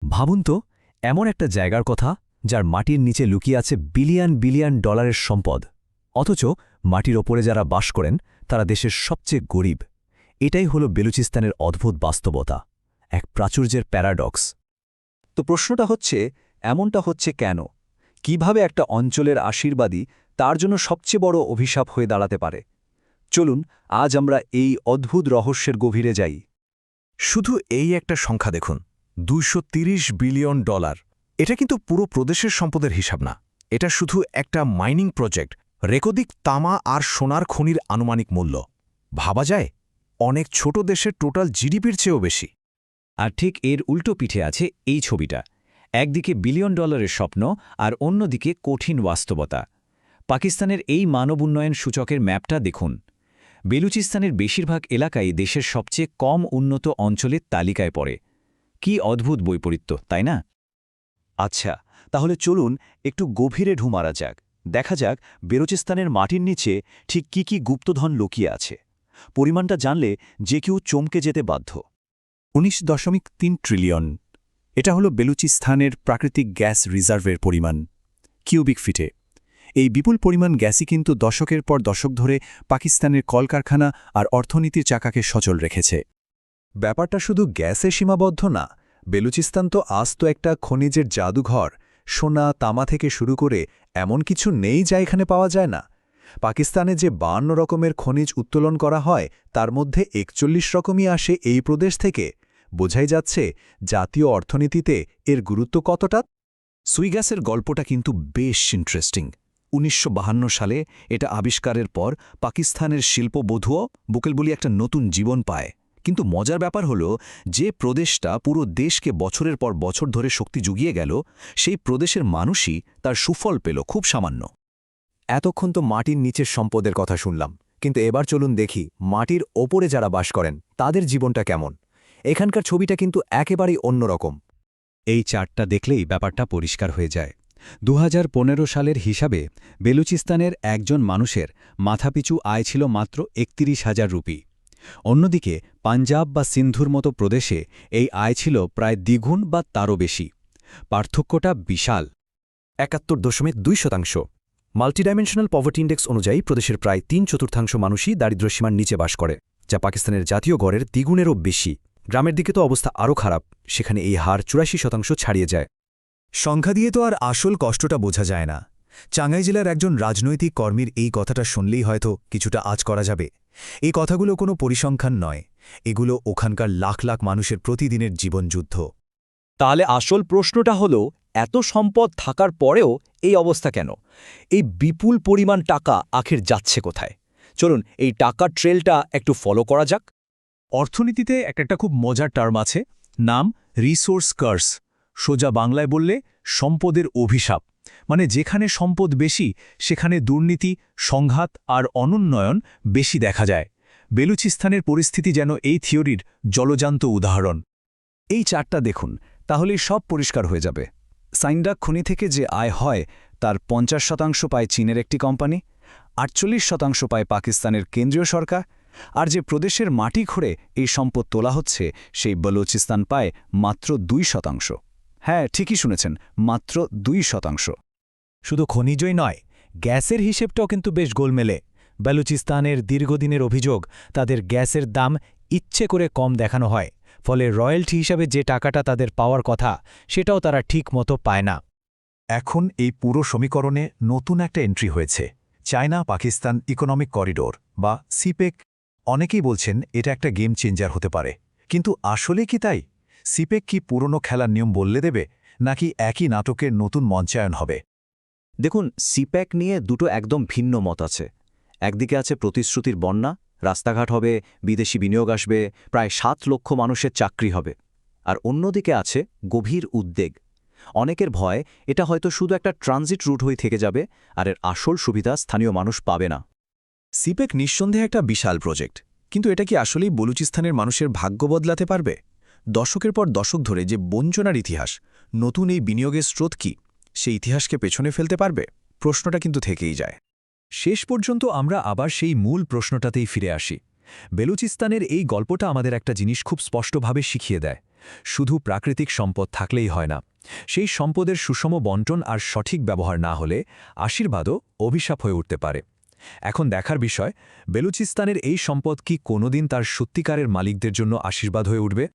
ভাবুন তো, এমন একটা জায়গার কথা যার মাটির নিচে লুকিয়ে আছে বিলিয়ন বিলিয়ন ডলারের সম্পদ, অথচ মাটির ওপরে যারা বাস করেন তারা দেশের সবচেয়ে গরিব। এটাই হলো বেলুচিস্তানের অদ্ভুত বাস্তবতা, এক প্রাচুর্যের প্যারাডক্স। তো প্রশ্নটা হচ্ছে, এমনটা হচ্ছে কেন? কিভাবে একটা অঞ্চলের আশীর্বাদী তার জন্য সবচেয়ে বড় অভিশাপ হয়ে দাঁড়াতে পারে? চলুন আজ আমরা এই অদ্ভুত রহস্যের গভীরে যাই। শুধু এই একটা সংখ্যা দেখুন, 230 বিলিয়ন ডলার। এটা কিন্তু পুরো প্রদেশের সম্পদের হিসাব না, এটা শুধু একটা মাইনিং প্রজেক্ট, রেকর্ডিক তামা আর সোনার খনির আনুমানিক মূল্য। ভাবা যায়, অনেক ছোট দেশের টোটাল জিডিপির চেয়েও বেশি। আর ঠিক এর উল্টো পিঠে আছে এই ছবিটা। একদিকে বিলিয়ন ডলারের স্বপ্ন আর অন্যদিকে কঠিন বাস্তবতা। পাকিস্তানের এই মানব উন্নয়ন সূচকের ম্যাপটা দেখুন। বেলুচিস্তানের বেশিরভাগ এলাকাই দেশের সবচেয়ে কম উন্নত অঞ্চলের তালিকায় পড়ে। কি অদ্ভুত বৈপরীত্য, তাই না? আচ্ছা, তাহলে চলুন একটু গভীরে ঢু মারা যাক। দেখা যাক বেলুচিস্তানের মাটির নিচে ঠিক কি গুপ্তধন লুকিয়ে আছে। পরিমাণটা জানলে যে কেউ চমকে যেতে বাধ্য। 19.3 ট্রিলিয়ন। এটা হলো বেলুচিস্তানের প্রাকৃতিক গ্যাস রিজার্ভের পরিমাণ, কিউবিক ফিটে। এই বিপুল পরিমাণ গ্যাসই কিন্তু দশকের পর দশক ধরে পাকিস্তানের কলকারখানা আর অর্থনীতির চাকাকে সচল রেখেছে। ব্যাপারটা শুধু গ্যাসে সীমাবদ্ধ না, বেলুচিস্তান তো আস্ত একটা খনিজের জাদুঘর। সোনা, তামা থেকে শুরু করে এমন কিছু নেই যা এখানে পাওয়া যায় না। পাকিস্তানে যে 52 রকমের খনিজ উত্তোলন করা হয়, তার মধ্যে 41 রকমই আসে এই প্রদেশ থেকে। বোঝাই যাচ্ছে জাতীয় অর্থনীতিতে এর গুরুত্ব কতটা। সুইগ্যাসের গল্পটা কিন্তু বেশ ইন্টারেস্টিং। 1952 সালে এটা আবিষ্কারের পর পাকিস্তানের শিল্পবোধুও বুকেল বলি একটা নতুন জীবন পায়। কিন্তু মজার ব্যাপার হলো, যে প্রদেশটা পুরো দেশকে বছরের পর বছর ধরে শক্তি জুগিয়ে গেল, সেই প্রদেশের মানুষই তার সুফল পেল খুব সামান্য। এতক্ষণ তো মাটির নিচের সম্পদের কথা শুনলাম, কিন্তু এবার চলুন দেখি মাটির ওপরে যারা বাস করেন তাদের জীবনটা কেমন। এখানকার ছবিটা কিন্তু একেবারেই অন্যরকম। এই চার্টটা দেখলেই ব্যাপারটা পরিষ্কার হয়ে যায়। 2015 সালের হিসাবে বেলুচিস্তানের একজন মানুষের মাথাপিছু আয় ছিল মাত্র 31,000 রুপি। অন্যদিকে পাঞ্জাব বা সিন্ধুর মতো প্রদেশে এই আয় ছিল প্রায় দ্বিগুণ বা তারও বেশি। পার্থক্যটা বিশাল। 71.2%। মাল্টিডাইমেনশনাল পভার্টি ইন্ডেক্স অনুযায়ী প্রদেশের প্রায় 3/4 মানুষই দারিদ্র্যসীমার নিচে বাস করে, যা পাকিস্তানের জাতীয় গড়ের দ্বিগুণেরও বেশি। গ্রামের দিকে তো অবস্থা আরও খারাপ, সেখানে এই হার 84% ছাড়িয়ে যায়। সংখ্যা দিয়ে তো আর আসল কষ্টটা বোঝা যায় না। চাঙ্গাই জেলার একজন রাজনৈতিক কর্মীর এই কথাটা শুনলেই হয়তো কিছুটা আঁচ করা যাবে। এই কথাগুলো কোনো পরিসংখ্যান নয়, এগুলো ওখানকার লাখ লাখ মানুষের প্রতিদিনের জীবনযুদ্ধ। তাহলে আসল প্রশ্নটা হলো, এত সম্পদ থাকার পরেও এই অবস্থা কেন? এই বিপুল পরিমাণ টাকা আখের যাচ্ছে কোথায়? চলুন এই টাকার ট্রেলটা একটু ফলো করা যাক। অর্থনীতিতে একটা খুব মজার টার্ম আছে, নাম রিসোর্স কার্স। সোজা বাংলায় বললে সম্পদের অভিশাপ। মানে যেখানে সম্পদ বেশি সেখানে দুর্নীতি, সংঘাত আর অনুন্নয়ন বেশি দেখা যায়। বেলুচিস্তানের পরিস্থিতি যেন এই থিওরির জলজান্ত উদাহরণ। এই চার্টটা দেখুন, তাহলেই সব পরিষ্কার হয়ে যাবে। সাইন্ডাক খনি থেকে যে আয় হয় তার 50% পায় চীনের একটি কোম্পানি, 48% পায় পাকিস্তানের কেন্দ্রীয় সরকার, আর যে প্রদেশের মাটি খুঁড়ে এই সম্পদ তোলা হচ্ছে সেই বেলুচিস্তান পায় মাত্র 2%। হ্যাঁ, ঠিকই শুনেছেন, মাত্র 2%। শুধু খনিজই নয়, গ্যাসের হিসেবটাও কিন্তু বেশ গোলমেলে। বেলুচিস্তানের দীর্ঘদিনের অভিযোগ, তাদের গ্যাসের দাম ইচ্ছে করে কম দেখানো হয়, ফলে রয়্যালটি হিসাবে যে টাকাটা তাদের পাওয়ার কথা সেটাও তারা ঠিক মতো পায় না। এখন এই পুরো সমীকরণে নতুন একটা এন্ট্রি হয়েছে, চায়না পাকিস্তান ইকোনমিক করিডোর বা সিপেক। অনেকেই বলছেন এটা একটা গেম চেঞ্জার হতে পারে, কিন্তু আসলে কি তাই? সিপেক কি পুরনো খেলার নিয়ম বদলে দেবে, নাকি একই নাটকের নতুন মঞ্চায়ন হবে? দেখুন, সিপ্যাক নিয়ে দুটো একদম ভিন্ন মত আছে। একদিকে আছে প্রতিশ্রুতির বন্যা, রাস্তাঘাট হবে, বিদেশি বিনিয়োগ আসবে, প্রায় 7 লক্ষ মানুষের চাকরি হবে। আর অন্যদিকে আছে গভীর উদ্বেগ। অনেকের ভয় এটা হয়তো শুধু একটা ট্রানজিট রুট হয়ে থেকে যাবে, আর এর আসল সুবিধা স্থানীয় মানুষ পাবে না। সিপেক নিঃসন্দেহে একটা বিশাল প্রজেক্ট, কিন্তু এটা কি আসলেই বলুচিস্তানের মানুষের ভাগ্য বদলাতে পারবে? দশকের পর দশক ধরে যে বঞ্চনার ইতিহাস, নতুন এই বিনিয়োগের স্রোত কি সেই ইতিহাসকে পেছনে ফেলতে পারবে? প্রশ্নটা কিন্তু থেকেই যায়। শেষ পর্যন্ত আমরা আবার সেই মূল প্রশ্নটাতেই ফিরে আসি। বেলুচিস্তানের এই গল্পটা আমাদের একটা জিনিস খুব স্পষ্টভাবে শিখিয়ে দেয়, শুধু প্রাকৃতিক সম্পদ থাকলেই হয় না, সেই সম্পদের সুষম বন্টন আর সঠিক ব্যবহার না হলে আশীর্বাদও অভিশাপ হয়ে উঠতে পারে। এখন দেখার বিষয়, বেলুচিস্তানের এই সম্পদ কি কোনোদিন তার সত্যিকারের মালিকদের জন্য আশীর্বাদ হয়ে উঠবে?